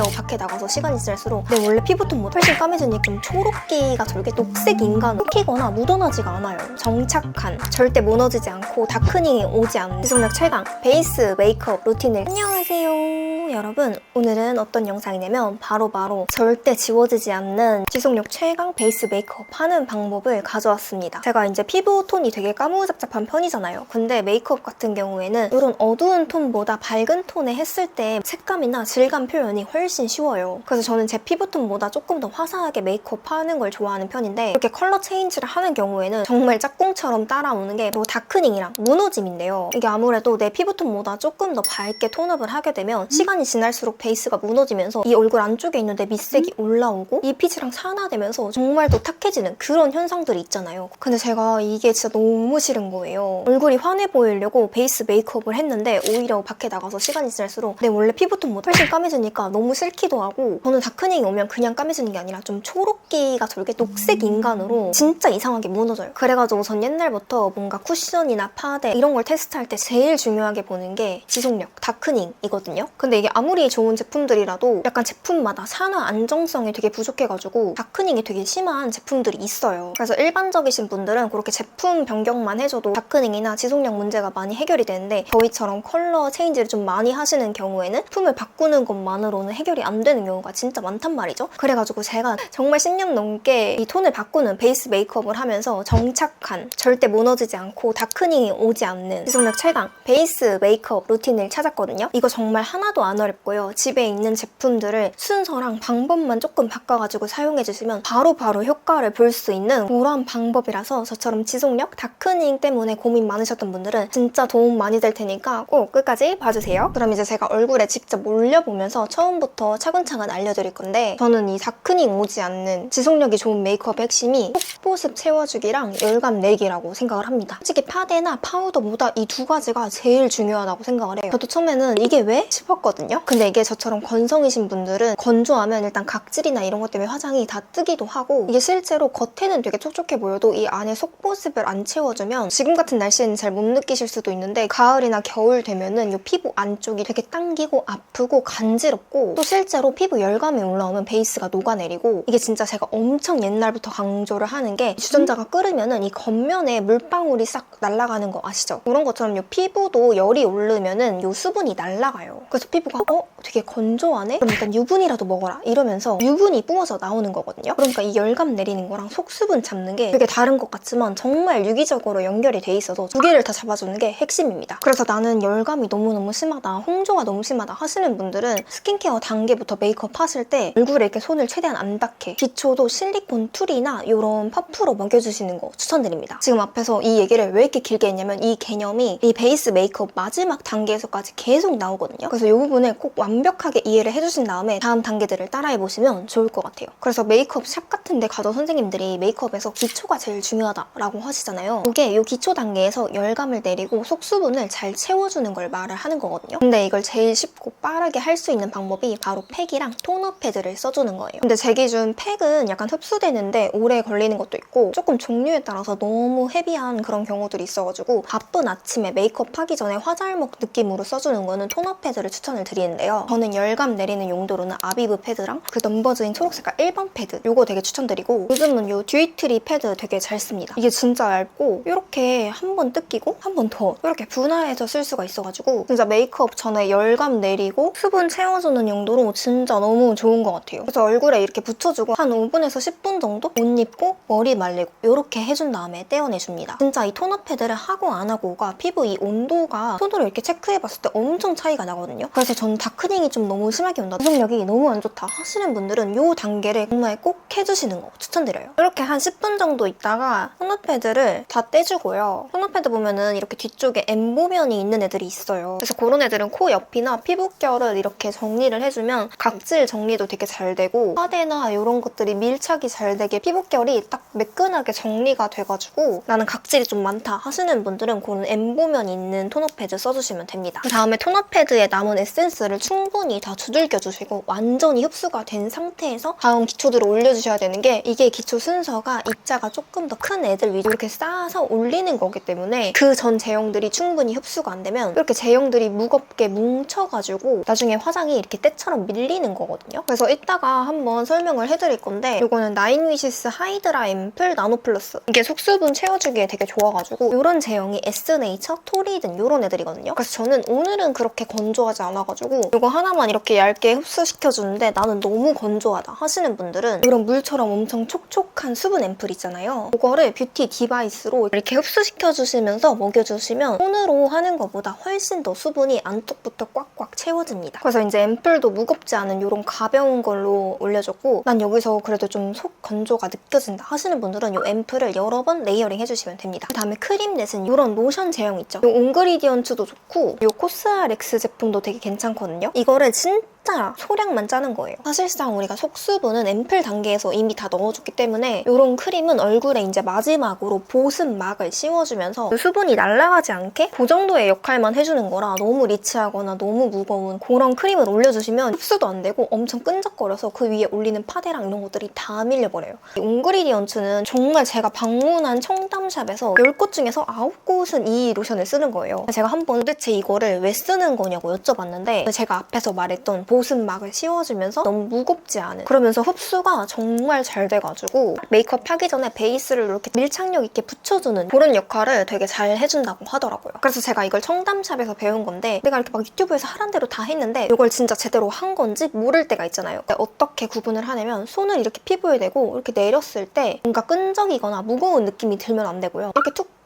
오히려 밖에 나가서 시간이 지날수록 내 원래 피부톤보다 훨씬 까매지니 좀 초록기가 돌게 녹색 인간 흑히거나 묻어나지가 않아요. 정착한, 절대 무너지지 않고 다크닝이 오지 않는 지속력 최강 베이스 메이크업 루틴을 안녕하세요 여러분. 오늘은 어떤 영상이냐면 바로 절대 지워지지 않는 지속력 최강 베이스 메이크업 하는 방법을 가져왔습니다. 제가 이제 피부톤이 되게 까무잡잡한 편이잖아요. 근데 메이크업 같은 경우에는 이런 어두운 톤보다 밝은 톤에 했을 때 색감이나 질감 표현이 훨씬 쉬워요. 그래서 저는 제 피부톤보다 조금 더 화사하게 메이크업 하는 걸 좋아하는 편인데 이렇게 컬러 체인지를 하는 경우에는 정말 짝꿍처럼 따라오는 게 다크닝이랑 무너짐인데요. 이게 아무래도 내 피부톤보다 조금 더 밝게 톤업을 하게 되면 시간이 지날수록 베이스가 무너지면서 이 얼굴 안쪽에 있는 내 밑색이 올라오고 이 빛이랑 산화되면서 정말 더 탁해지는 그런 현상들이 있잖아요. 근데 제가 이게 진짜 너무 싫은 거예요. 얼굴이 환해 보이려고 베이스 메이크업을 했는데 오히려 밖에 나가서 시간이 지날수록 내 원래 피부톤보다 훨씬 까매지니까 너무 싫기도 하고, 저는 다크닝이 오면 그냥 까매지는 게 아니라 좀 초록기가 돌게 녹색 인간으로 진짜 이상하게 무너져요. 그래가지고 전 옛날부터 뭔가 쿠션이나 파데 이런 걸 테스트할 때 제일 중요하게 보는 게 지속력, 다크닝이거든요. 근데 이게 아무리 좋은 제품들이라도 약간 제품마다 산화 안정성이 되게 부족해가지고 다크닝이 되게 심한 제품들이 있어요. 그래서 일반적이신 분들은 그렇게 제품 변경만 해줘도 다크닝이나 지속력 문제가 많이 해결이 되는데, 저희처럼 컬러 체인지를 좀 많이 하시는 경우에는 제품을 바꾸는 것만으로는 해결이 안 되는 경우가 진짜 많단 말이죠. 그래가지고 제가 정말 10년 넘게 이 톤을 바꾸는 베이스 메이크업을 하면서 정착한, 절대 무너지지 않고 다크닝이 오지 않는 지속력 최강 베이스 메이크업 루틴을 찾았거든요. 이거 정말 하나도 안 어렵고요. 집에 있는 제품들을 순서랑 방법만 조금 바꿔가지고 사용해주시면 바로바로 효과를 볼 수 있는 그런 방법이라서 저처럼 지속력, 다크닝 때문에 고민 많으셨던 분들은 진짜 도움 많이 될 테니까 꼭 끝까지 봐주세요. 그럼 이제 제가 얼굴에 직접 올려보면서 처음부터 차근차근 알려드릴 건데, 저는 이 다크닝 오지 않는 지속력이 좋은 메이크업의 핵심이 속보습 채워주기랑 열감 내기라고 생각을 합니다. 솔직히 파데나 파우더보다 이 두 가지가 제일 중요하다고 생각을 해요. 저도 처음에는 이게 왜? 싶었거든요. 근데 이게 저처럼 건성이신 분들은 건조하면 일단 각질이나 이런 것 때문에 화장이 다 뜨기도 하고, 이게 실제로 겉에는 되게 촉촉해 보여도 이 안에 속보습을 안 채워주면 지금 같은 날씨에는 잘 못 느끼실 수도 있는데 가을이나 겨울 되면은 이 피부 안쪽이 되게 당기고 아프고 간지럽고, 또 실제로 피부 열감이 올라오면 베이스가 녹아내리고, 이게 진짜 제가 엄청 옛날부터 강조를 하는 게 주전자가 끓으면은 이 겉면에 물방울이 싹 날아가는 거 아시죠? 그런 것처럼 이 피부도 열이 오르면은 이 수분이 날아가요. 그래서 피부가 되게 건조하네? 그럼 일단 유분이라도 먹어라 이러면서 유분이 뿜어져 나오는 거거든요. 그러니까 이 열감 내리는 거랑 속수분 잡는 게 되게 다른 것 같지만 정말 유기적으로 연결이 돼 있어서 두 개를 다 잡아주는 게 핵심입니다. 그래서 나는 열감이 너무너무 심하다, 홍조가 너무 심하다 하시는 분들은 스킨케어 단계부터 메이크업 하실 때 얼굴에 이렇게 손을 최대한 안 닿게 기초도 실리콘 툴이나 이런 퍼프로 먹여주시는 거 추천드립니다. 지금 앞에서 이 얘기를 왜 이렇게 길게 했냐면 이 개념이 이 베이스 메이크업 마지막 단계에서까지 계속 나오거든요. 그래서 이 부분을 꼭 완벽하게 이해를 해주신 다음에 다음 단계들을 따라해보시면 좋을 것 같아요. 그래서 메이크업 샵 같은 데 가서 선생님들이 메이크업에서 기초가 제일 중요하다라고 하시잖아요. 이게 이 기초 단계에서 열감을 내리고 속수분을 잘 채워주는 걸 말을 하는 거거든요. 근데 이걸 제일 쉽고 빠르게 할 수 있는 방법이 바로 팩이랑 토너 패드를 써주는 거예요. 근데 제 기준 팩은 약간 흡수되는데 오래 걸리는 것도 있고 조금 종류에 따라서 너무 헤비한 그런 경우들이 있어가지고 바쁜 아침에 메이크업 하기 전에 화잘먹 느낌으로 써주는 거는 토너 패드를 추천을 드리는데요. 저는 열감 내리는 용도로는 아비브 패드랑 그 넘버즈인 초록색깔 1번 패드 요거 되게 추천드리고, 요즘은 요 듀이트리 패드 되게 잘 씁니다. 이게 진짜 얇고 이렇게 한 번 뜯기고 한 번 더 이렇게 분할해서 쓸 수가 있어가지고 진짜 메이크업 전에 열감 내리고 수분 채워주는 용도로 진짜 너무 좋은 것 같아요. 그래서 얼굴에 이렇게 붙여주고 한 5분에서 10분 정도 옷 입고 머리 말리고 이렇게 해준 다음에 떼어내줍니다. 진짜 이 토너 패드를 하고 안 하고가 피부 이 온도가 손으로 이렇게 체크해봤을 때 엄청 차이가 나거든요. 그래서 저는 다크닝이 좀 너무 심하게 온다, 지속력이 너무 안 좋다 하시는 분들은 이 단계를 정말 꼭 해주시는 거 추천드려요. 이렇게 한 10분 정도 있다가 토너 패드를 다 떼주고요. 토너 패드 보면은 이렇게 뒤쪽에 엠보면이 있는 애들이 있어요. 그래서 그런 애들은 코 옆이나 피부결을 이렇게 정리를 해주면 각질 정리도 되게 잘 되고 파데나 이런 것들이 밀착이 잘 되게 피부결이 딱 매끈하게 정리가 돼가지고 나는 각질이 좀 많다 하시는 분들은 그런 엠보면 있는 토너 패드 써주시면 됩니다. 그 다음에 토너 패드에 남은 에센스를 충분히 다 두들겨주시고 완전히 흡수가 된 상태에서 다음 기초들을 올려주셔야 되는 게, 이게 기초 순서가 입자가 조금 더 큰 애들 위주로 이렇게 쌓아서 올리는 거기 때문에 그 전 제형들이 충분히 흡수가 안 되면 이렇게 제형들이 무겁게 뭉쳐가지고 나중에 화장이 이렇게 때처럼 손가락 밀리는 거거든요. 그래서 이따가 한번 설명을 해드릴 건데 이거는 나인위시스 하이드라 앰플 나노 플러스. 이게 속수분 채워주기에 되게 좋아가지고 이런 제형이 에스네이처, 토리든 이런 애들이거든요. 그래서 저는 오늘은 그렇게 건조하지 않아가지고 이거 하나만 이렇게 얇게 흡수시켜주는데 나는 너무 건조하다 하시는 분들은 이런 물처럼 엄청 촉촉한 수분 앰플 있잖아요. 이거를 뷰티 디바이스로 이렇게 흡수시켜주시면서 먹여주시면 손으로 하는 것보다 훨씬 더 수분이 안쪽부터 꽉꽉 채워집니다. 그래서 이제 앰플도 무겁지 않은 이런 가벼운 걸로 올려줬고 난 여기서 그래도 좀 속 건조가 느껴진다 하시는 분들은 이 앰플을 여러 번 레이어링 해주시면 됩니다. 그다음에 크림넷은 이런 로션 제형 있죠. 이 옹그리디언츠도 좋고 이 코스알엑스 제품도 되게 괜찮거든요. 이거를 진짜 소량만 짜는 거예요. 사실상 우리가 속수분은 앰플 단계에서 이미 다 넣어줬기 때문에 이런 크림은 얼굴에 이제 마지막으로 보습막을 씌워주면서 수분이 날아가지 않게 그 정도의 역할만 해주는 거라 너무 리치하거나 너무 무거운 그런 크림을 올려주시면 흡수도 안 되고 엄청 끈적거려서 그 위에 올리는 파데랑 이런 것들이 다 밀려버려요. 이 옹그리디언츠는 정말 제가 방문한 청담샵에서 10곳 중에서 9곳은 이 로션을 쓰는 거예요. 제가 한번 도대체 이거를 왜 쓰는 거냐고 여쭤봤는데 제가 앞에서 말했던 보습막을 씌워주면서 너무 무겁지 않은 그러면서 흡수가 정말 잘 돼가지고 메이크업 하기 전에 베이스를 이렇게 밀착력 있게 붙여주는 그런 역할을 되게 잘 해준다고 하더라고요. 그래서 제가 이걸 청담샵에서 배운 건데 내가 이렇게 막 유튜브에서 하란 대로 다 했는데 이걸 진짜 제대로 한 건지 모를 때가 있잖아요. 어떻게 구분을 하냐면 손을 이렇게 피부에 대고 이렇게 내렸을 때 뭔가 끈적이거나 무거운 느낌이 들면 안 되고요. 이렇게 툭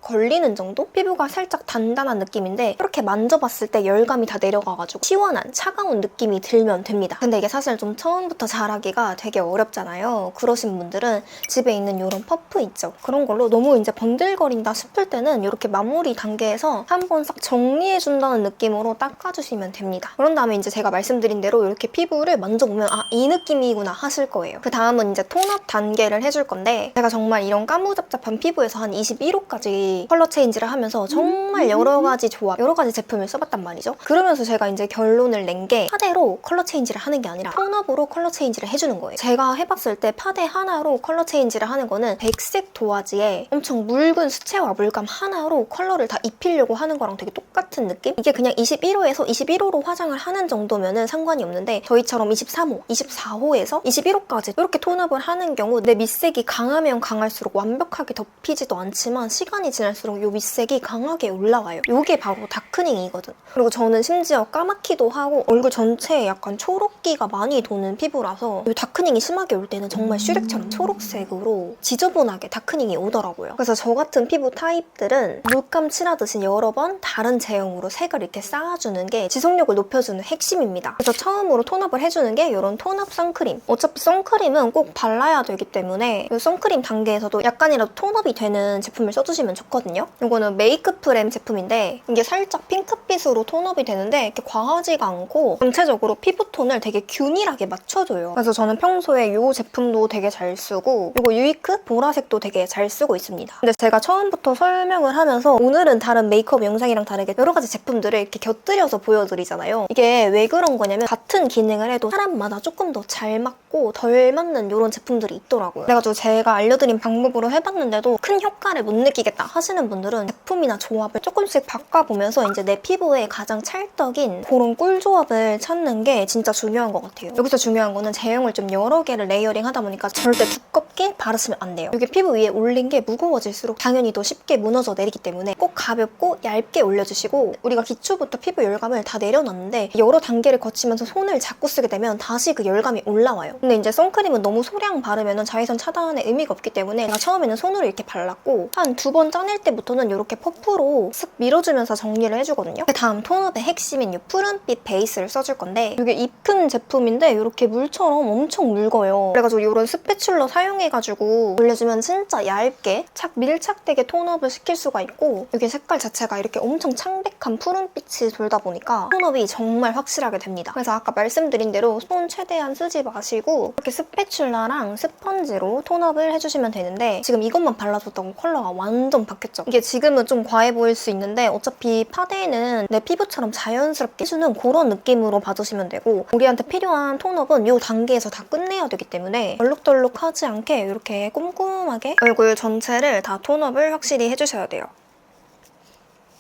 걸리는 정도? 피부가 살짝 단단한 느낌인데 이렇게 만져봤을 때 열감이 다 내려가가지고 시원한 차가운 느낌이 들면 됩니다. 근데 이게 사실 좀 처음부터 잘하기가 되게 어렵잖아요. 그러신 분들은 집에 있는 이런 퍼프 있죠? 그런 걸로 너무 이제 번들거린다 싶을 때는 이렇게 마무리 단계에서 한번 싹 정리해준다는 느낌으로 닦아주시면 됩니다. 그런 다음에 이제 제가 말씀드린 대로 이렇게 피부를 만져보면 아, 이 느낌이구나 하실 거예요. 그 다음은 이제 톤업 단계를 해줄 건데 제가 정말 이런 까무잡잡한 피부에서 한 21호까지 컬러 체인지를 하면서 정말 여러 가지 조합, 여러 가지 제품을 써봤단 말이죠. 그러면서 제가 이제 결론을 낸 게 파데로 컬러 체인지를 하는 게 아니라 톤업으로 컬러 체인지를 해주는 거예요. 제가 해봤을 때 파데 하나로 컬러 체인지를 하는 거는 백색 도화지에 엄청 묽은 수채화 물감 하나로 컬러를 다 입히려고 하는 거랑 되게 똑같은 느낌? 이게 그냥 21호에서 21호로 화장을 하는 정도면은 상관이 없는데 저희처럼 23호, 24호에서 21호까지 이렇게 톤업을 하는 경우 내 밑색이 강하면 강할수록 완벽하게 덮이지도 않지만 시간이 지날수록 이 밑색이 강하게 올라와요. 이게 바로 다크닝이거든. 그리고 저는 심지어 까맣기도 하고 얼굴 전체에 약간 초록기가 많이 도는 피부라서 이 다크닝이 심하게 올 때는 정말 슈렉처럼 초록색으로 지저분하게 다크닝이 오더라고요. 그래서 저 같은 피부 타입들은 물감 칠하듯이 여러 번 다른 제형으로 색을 이렇게 쌓아주는 게 지속력을 높여주는 핵심입니다. 그래서 처음으로 톤업을 해주는 게 이런 톤업 선크림. 어차피 선크림은 꼭 발라야 되기 때문에 이 선크림 단계에서도 약간이라도 톤업이 되는 제품을 써주시면 좋거든요. 이거는 메이크프렘 제품인데 이게 살짝 핑크빛으로 톤업이 되는데 이렇게 과하지가 않고 전체적으로 피부톤을 되게 균일하게 맞춰줘요. 그래서 저는 평소에 이 제품도 되게 잘 쓰고 이거 유이크 보라색도 되게 잘 쓰고 있습니다. 근데 제가 처음부터 설명을 하면서 오늘은 다른 메이크업 영상이랑 다르게 여러 가지 제품들을 이렇게 곁들여서 보여드리잖아요. 이게 왜 그런 거냐면 같은 기능을 해도 사람마다 조금 더 잘 맞고 덜 맞는 이런 제품들이 있더라고요. 그래가지고 제가 알려드린 방법으로 해봤는데도 큰 효과를 못 느끼겠다 하시는 분들은 제품이나 조합을 조금씩 바꿔보면서 이제 내 피부에 가장 찰떡인 그런 꿀조합을 찾는 게 진짜 중요한 것 같아요. 여기서 중요한 거는 제형을 좀 여러 개를 레이어링 하다 보니까 절대 두껍게 바르시면 안 돼요. 이게 피부 위에 올린 게 무거워질수록 당연히 더 쉽게 무너져 내리기 때문에 꼭 가볍고 얇게 올려주시고 우리가 기초부터 피부 열감을 다 내려놨는데 여러 단계를 거치면서 손을 자꾸 쓰게 되면 다시 그 열감이 올라와요. 근데 이제 선크림은 너무 소량 바르면 자외선 차단에 의미가 없기 때문에 제가 처음에는 손으로 이렇게 발랐고 한 2번 짜낼 때부터는 이렇게 퍼프로 쓱 밀어주면서 정리를 해주거든요. 그 다음 톤업의 핵심인 이 푸른빛 베이스를 써줄 건데 이게 입힌 제품인데 이렇게 물처럼 엄청 묽어요. 그래가지고 이런 스패츌러 사용해가지고 올려주면 진짜 얇게 착 밀착되게 톤업을 시킬 수가 있고 이게 색깔 자체가 이렇게 엄청 창백한 푸른빛이 돌다 보니까 톤업이 정말 확실하게 됩니다. 그래서 아까 말씀드린 대로 손 최대한 쓰지 마시고 이렇게 스패츌러랑 스펀지로 톤업을 해주시면 되는데 지금 이것만 발라줬다고 컬러가 완전 바뀌었죠. 이게 지금은 좀 과해 보일 수 있는데 어차피 파데는 내 피부처럼 자연스럽게 해주는 그런 느낌으로 봐주시면 되고 우리한테 필요한 톤업은 이 단계에서 다 끝내야 되기 때문에 얼룩덜룩하지 않게 이렇게 꼼꼼하게 얼굴 전체를 다 톤업을 확실히 해주셔야 돼요.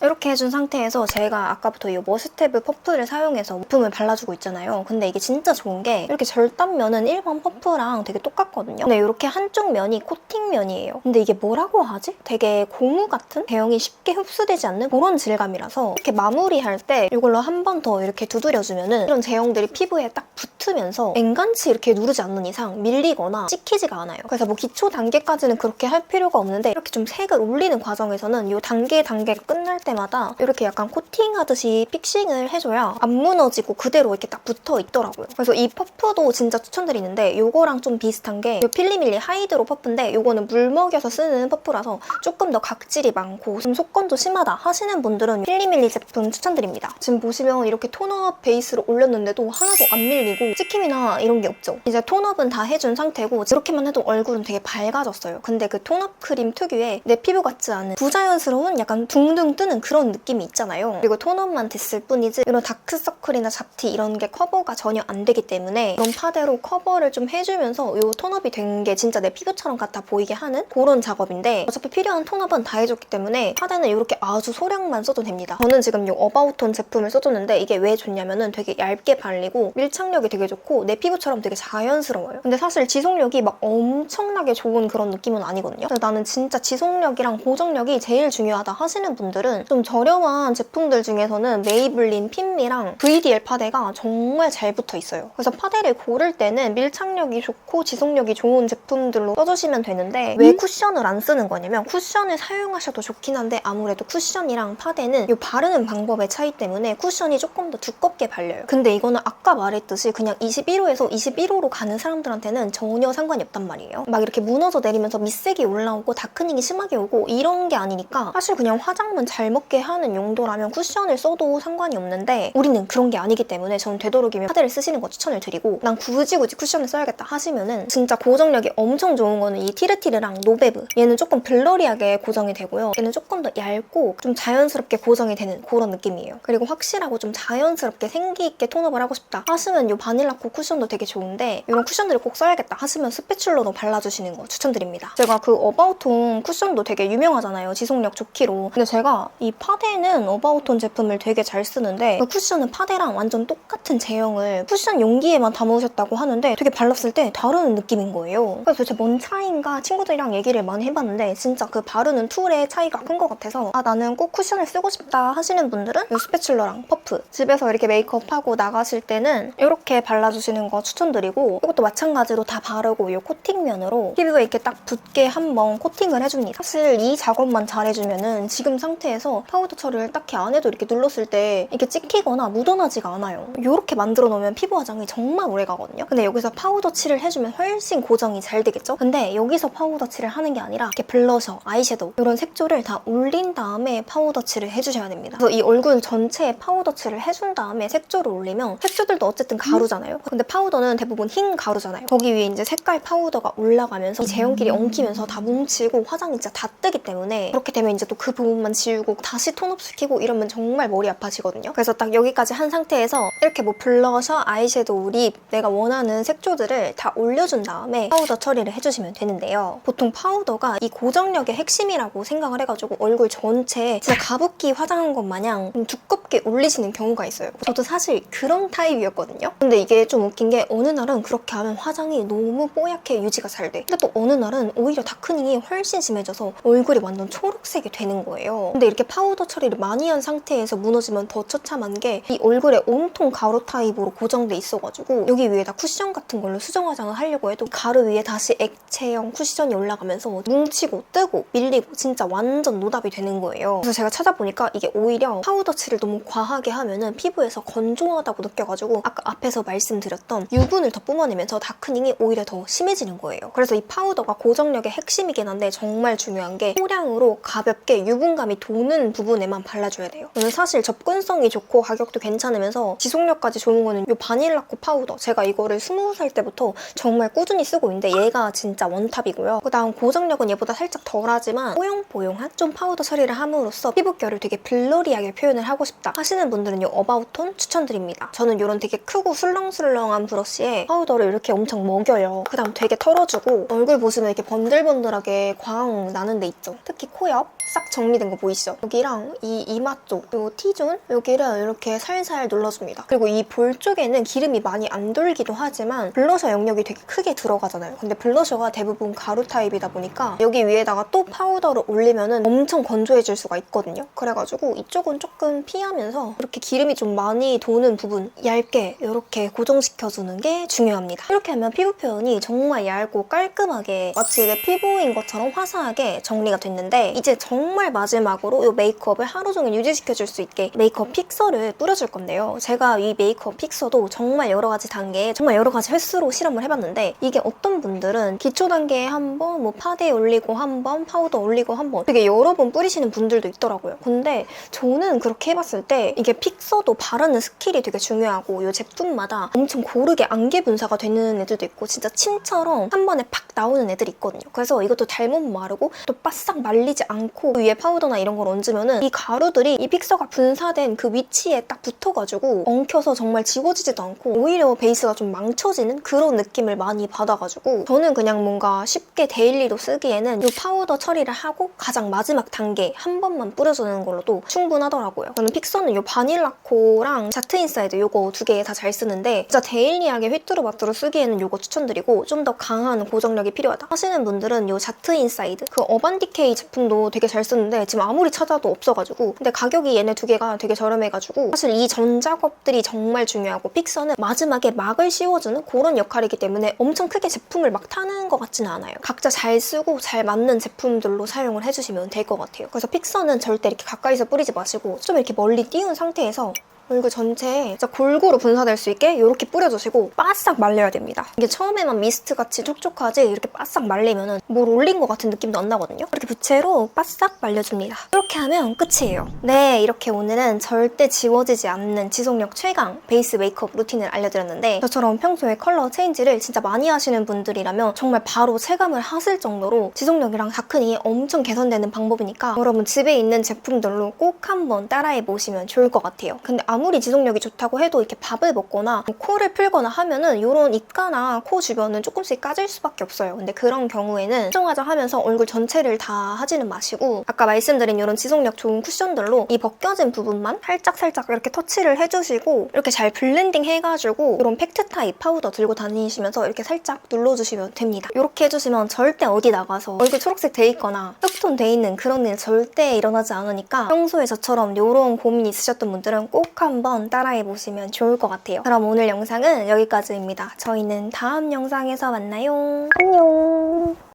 이렇게 해준 상태에서 제가 아까부터 이 머스테브 퍼프를 사용해서 제품을 발라주고 있잖아요. 근데 이게 진짜 좋은 게 이렇게 절단면은 일반 퍼프랑 되게 똑같거든요. 근데 이렇게 한쪽 면이 코팅면이에요. 근데 이게 뭐라고 하지? 되게 고무 같은 제형이 쉽게 흡수되지 않는 그런 질감이라서 이렇게 마무리할 때 이걸로 한 번 더 이렇게 두드려주면은 이런 제형들이 피부에 딱 붙으면서 맹간치 이렇게 누르지 않는 이상 밀리거나 찍히지가 않아요. 그래서 뭐 기초 단계까지는 그렇게 할 필요가 없는데 이렇게 좀 색을 올리는 과정에서는 이 단계가 끝날 때마다 이렇게 약간 코팅하듯이 픽싱을 해줘야 안 무너지고 그대로 이렇게 딱 붙어 있더라고요. 그래서 이 퍼프도 진짜 추천드리는데 이거랑 좀 비슷한 게 이 필리밀리 하이드로 퍼프인데 이거는 물 먹여서 쓰는 퍼프라서 조금 더 각질이 많고 좀 속건도 심하다 하시는 분들은 필리밀리 제품 추천드립니다. 지금 보시면 이렇게 톤업 베이스로 올렸는데도 하나도 안 밀리고 찍힘이나 이런 게 없죠. 이제 톤업은 다 해준 상태고 이렇게만 해도 얼굴은 되게 밝아졌어요. 근데 그 톤업 크림 특유의 내 피부 같지 않은 부자연스러운 약간 둥둥 뜨는 그런 느낌이 있잖아요. 그리고 톤업만 됐을 뿐이지 이런 다크서클이나 잡티 이런 게 커버가 전혀 안 되기 때문에 이런 파데로 커버를 좀 해주면서 이 톤업이 된 게 진짜 내 피부처럼 같아 보이게 하는 그런 작업인데 어차피 필요한 톤업은 다 해줬기 때문에 파데는 이렇게 아주 소량만 써도 됩니다. 저는 지금 이 어바웃톤 제품을 써줬는데 이게 왜 좋냐면은 되게 얇게 발리고 밀착력이 되게 좋고 내 피부처럼 되게 자연스러워요. 근데 사실 지속력이 막 엄청나게 좋은 그런 느낌은 아니거든요. 그래서 나는 진짜 지속력이랑 보정력이 제일 중요하다 하시는 분들은 좀 저렴한 제품들 중에서는 메이블린 핀미랑 VDL 파데가 정말 잘 붙어 있어요. 그래서 파데를 고를 때는 밀착력이 좋고 지속력이 좋은 제품들로 써주시면 되는데 왜 쿠션을 안 쓰는 거냐면 쿠션을 사용하셔도 좋긴 한데 아무래도 쿠션이랑 파데는 이 바르는 방법의 차이 때문에 쿠션이 조금 더 두껍게 발려요. 근데 이거는 아까 말했듯이 그냥 21호에서 21호로 가는 사람들한테는 전혀 상관이 없단 말이에요. 막 이렇게 무너져 내리면서 밑색이 올라오고 다크닝이 심하게 오고 이런 게 아니니까 사실 그냥 화장만 잘 먹게 하는 용도라면 쿠션을 써도 상관이 없는데 우리는 그런 게 아니기 때문에 저는 되도록이면 파데를 쓰시는 거 추천을 드리고 난 굳이 쿠션을 써야겠다 하시면은 진짜 고정력이 엄청 좋은 거는 이 티르티르랑 노베브 얘는 조금 블러리하게 고정이 되고요. 얘는 조금 더 얇고 좀 자연스럽게 고정이 되는 그런 느낌이에요. 그리고 확실하고 좀 자연스럽게 생기 있게 톤업을 하고 싶다 하시면 이 바닐라코 쿠션도 되게 좋은데 이런 쿠션들을 꼭 써야겠다 하시면 스패츌러로 발라주시는 거 추천드립니다. 제가 그 어바웃톤 쿠션도 되게 유명하잖아요. 지속력 좋기로. 근데 제가 이 파데는 어바웃톤 제품을 되게 잘 쓰는데 그 쿠션은 파데랑 완전 똑같은 제형을 쿠션 용기에만 담으셨다고 하는데 되게 발랐을 때 다른 느낌인 거예요. 그래서 도대체 뭔 차이인가 친구들이랑 얘기를 많이 해봤는데 진짜 그 바르는 툴의 차이가 큰 것 같아서 아 나는 꼭 쿠션을 쓰고 싶다 하시는 분들은 이 스패츌러랑 퍼프 집에서 이렇게 메이크업하고 나가실 때는 이렇게 발라주시는 거 추천드리고 이것도 마찬가지로 다 바르고 이 코팅면으로 피부에 이렇게 딱 붙게 한번 코팅을 해줍니다. 사실 이 작업만 잘해주면은 지금 상태에서 파우더 처리를 딱히 안 해도 이렇게 눌렀을 때 이렇게 찍히거나 묻어나지가 않아요. 이렇게 만들어 놓으면 피부 화장이 정말 오래 가거든요. 근데 여기서 파우더 칠을 해주면 훨씬 고정이 잘 되겠죠? 근데 여기서 파우더 칠을 하는 게 아니라 이렇게 블러셔, 아이섀도우 이런 색조를 다 올린 다음에 파우더 칠을 해주셔야 됩니다. 그래서 이 얼굴 전체에 파우더 칠을 해준 다음에 색조를 올리면 색조들도 어쨌든 가루잖아요. 근데 파우더는 대부분 흰 가루잖아요. 거기 위에 이제 색깔 파우더가 올라가면서 이 제형끼리 엉키면서 다 뭉치고 화장이 진짜 다 뜨기 때문에 그렇게 되면 이제 또 그 부분만 지우고 다시 톤업시키고 이러면 정말 머리 아파지거든요. 그래서 딱 여기까지 한 상태에서 이렇게 뭐 블러셔, 아이섀도우, 립 내가 원하는 색조들을 다 올려준 다음에 파우더 처리를 해주시면 되는데요. 보통 파우더가 이 고정력의 핵심이라고 생각을 해가지고 얼굴 전체에 진짜 가붓기 화장한 것 마냥 좀 두껍게 올리시는 경우가 있어요. 저도 사실 그런 타입이었거든요. 근데 이게 좀 웃긴 게 어느 날은 그렇게 하면 화장이 너무 뽀얗게 유지가 잘 돼. 근데 또 어느 날은 오히려 다크닝이 훨씬 심해져서 얼굴이 완전 초록색이 되는 거예요. 근데 이렇게 파우더 처리를 많이 한 상태에서 무너지면 더 처참한 게 이 얼굴에 온통 가루 타입으로 고정돼 있어가지고 여기 위에다 쿠션 같은 걸로 수정 화장을 하려고 해도 가루 위에 다시 액체형 쿠션이 올라가면서 뭉치고 뜨고 밀리고 진짜 완전 노답이 되는 거예요. 그래서 제가 찾아보니까 이게 오히려 파우더 칠을 너무 과하게 하면은 피부에서 건조하다고 느껴가지고 아까 앞에서 말씀드렸던 유분을 더 뿜어내면서 다크닝이 오히려 더 심해지는 거예요. 그래서 이 파우더가 고정력의 핵심이긴 한데 정말 중요한 게 소량으로 가볍게 유분감이 도는 부분에만 발라줘야 돼요. 저는 사실 접근성이 좋고 가격도 괜찮으면서 지속력까지 좋은 거는 이 바닐라코 파우더 제가 이거를 20살 때부터 정말 꾸준히 쓰고 있는데 얘가 진짜 원탑이고요. 그다음 고정력은 얘보다 살짝 덜하지만 뽀용뽀용한 좀 파우더 처리를 함으로써 피부결을 되게 블러리하게 표현을 하고 싶다 하시는 분들은 이 어바웃톤 추천드립니다. 저는 이런 되게 크고 술렁술렁한 브러쉬에 파우더를 이렇게 엄청 먹여요. 그다음 되게 털어주고 얼굴 보시면 이렇게 번들번들하게 광 나는 데 있죠. 특히 코 옆 싹 정리된 거 보이시죠? 여기랑 이 이마 쪽, 요 T존 여기를 이렇게 살살 눌러줍니다. 그리고 이 볼 쪽에는 기름이 많이 안 돌기도 하지만 블러셔 영역이 되게 크게 들어가잖아요. 근데 블러셔가 대부분 가루 타입이다 보니까 여기 위에다가 또 파우더를 올리면은 엄청 건조해질 수가 있거든요. 그래가지고 이쪽은 조금 피하면서 이렇게 기름이 좀 많이 도는 부분 얇게 이렇게 고정시켜주는 게 중요합니다. 이렇게 하면 피부 표현이 정말 얇고 깔끔하게 마치 내 피부인 것처럼 화사하게 정리가 됐는데 이제 정말 마지막으로 이 메이크업을 하루 종일 유지시켜줄 수 있게 메이크업 픽서를 뿌려줄 건데요. 제가 이 메이크업 픽서도 정말 여러 가지 단계에 정말 여러 가지 횟수로 실험을 해봤는데 이게 어떤 분들은 기초 단계에 한 번, 뭐 파데 올리고 한 번, 파우더 올리고 한 번 되게 여러 번 뿌리시는 분들도 있더라고요. 근데 저는 그렇게 해봤을 때 이게 픽서도 바르는 스킬이 되게 중요하고 이 제품마다 엄청 고르게 안개 분사가 되는 애들도 있고 진짜 침처럼 한 번에 팍 나오는 애들이 있거든요. 그래서 이것도 잘못 마르고 또 바싹 말리지 않고 위에 파우더나 이런 걸 얹으면은 이 가루들이 이 픽서가 분사된 그 위치에 딱 붙어가지고 엉켜서 정말 지워지지도 않고 오히려 베이스가 좀 망쳐지는 그런 느낌을 많이 받아가지고 저는 그냥 뭔가 쉽게 데일리로 쓰기에는 이 파우더 처리를 하고 가장 마지막 단계 한 번만 뿌려주는 걸로도 충분하더라고요. 저는 픽서는 이 바닐라코랑 자트 인사이드 이거 두 개 다 잘 쓰는데 진짜 데일리하게 휘뚜루마뚜루 쓰기에는 이거 추천드리고 좀 더 강한 고정력이 필요하다 하시는 분들은 이 자트 인사이드 그 어반디케이 제품도 되게 잘 쓰는데 지금 아무리 찾아도 없어가지고 근데 가격이 얘네 두 개가 되게 저렴해가지고 사실 이 전 작업들이 정말 중요하고 픽서는 마지막에 막을 씌워주는 그런 역할이기 때문에 엄청 크게 제품을 막 타는 것 같지는 않아요. 각자 잘 쓰고 잘 맞는 제품들로 사용을 해주시면 될 것 같아요. 그래서 픽서는 절대 이렇게 가까이서 뿌리지 마시고 좀 이렇게 멀리 띄운 상태에서 얼굴 전체에 진짜 골고루 분사될 수 있게 이렇게 뿌려주시고 바싹 말려야 됩니다. 이게 처음에만 미스트같이 촉촉하지 이렇게 바싹 말리면 뭘 올린 것 같은 느낌도 안 나거든요. 이렇게 부채로 바싹 말려줍니다. 이렇게 하면 끝이에요. 네, 이렇게 오늘은 절대 지워지지 않는 지속력 최강 베이스 메이크업 루틴을 알려드렸는데 저처럼 평소에 컬러 체인지를 진짜 많이 하시는 분들이라면 정말 바로 체감을 하실 정도로 지속력이랑 다크닝이 엄청 개선되는 방법이니까 여러분 집에 있는 제품들로 꼭 한번 따라해보시면 좋을 것 같아요. 근데 아무리 지속력이 좋다고 해도 이렇게 밥을 먹거나 코를 풀거나 하면은 이런 입가나 코 주변은 조금씩 까질 수밖에 없어요. 근데 그런 경우에는 수정하자 하면서 얼굴 전체를 다 하지는 마시고 아까 말씀드린 이런 지속력 좋은 쿠션들로 이 벗겨진 부분만 살짝살짝 이렇게 터치를 해주시고 이렇게 잘 블렌딩 해가지고 이런 팩트 타입 파우더 들고 다니시면서 이렇게 살짝 눌러주시면 됩니다. 이렇게 해주시면 절대 어디 나가서 얼굴 초록색 돼 있거나 흑톤 돼 있는 그런 일 절대 일어나지 않으니까 평소에 저처럼 이런 고민 있으셨던 분들은 꼭 한번 따라해보시면 좋을 것 같아요. 그럼 오늘 영상은 여기까지입니다. 저희는 다음 영상에서 만나요. 안녕.